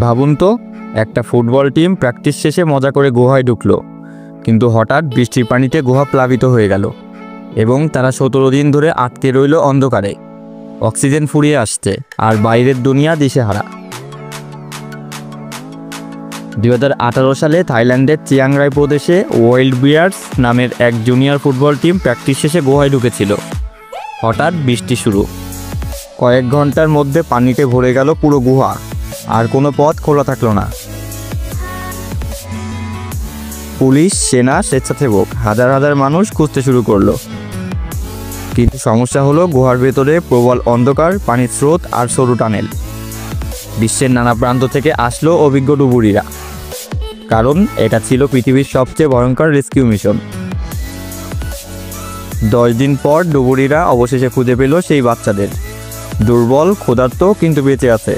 ভাবুন তো, একটা ফুটবল টিম প্র্যাকটিস শেষে মজা করে গুহায় ঢুকলো, কিন্তু হঠাৎ বৃষ্টির পানিতে গুহা প্লাবিত হয়ে গেল এবং তারা 17 দিন ধরে আটকে রইল অন্ধকারে। অক্সিজেন ফুরিয়ে আসছে আর বাইরের দুনিয়া দিশেহারা। 2018 সালে থাইল্যান্ডের চিয়াং রাই প্রদেশে ওয়াইল্ড বিয়ার্স নামের এক জুনিয়র ফুটবল টিম প্র্যাকটিস শেষে গুহায় ঢুকেছিল। হঠাৎ বৃষ্টি শুরু। কয়েক ঘন্টার মধ্যে পানিতে ভরে গেল পুরো গুহা, আর কোনো পথ খোলা থাকলো না। পুলিশ, সেনা, স্বেচ্ছাসেবক হাজার হাজার মানুষ খুঁজতে শুরু করলো, কিন্তু সমস্যা হলো গুহার ভেতরে প্রবল অন্ধকার, পানির স্রোত আর সরু টানেল। বিশ্বের নানা প্রান্ত থেকে আসলো অভিজ্ঞ ডুবুরিরা, কারণ এটা ছিল পৃথিবীর সবচেয়ে ভয়ঙ্কর রেস্কিউ মিশন। 10 দিন পর ডুবুরিরা অবশেষে খুঁজে পেল সেই বাচ্চাদের, দুর্বল, ক্ষুধার্ত, কিন্তু বেঁচে আছে।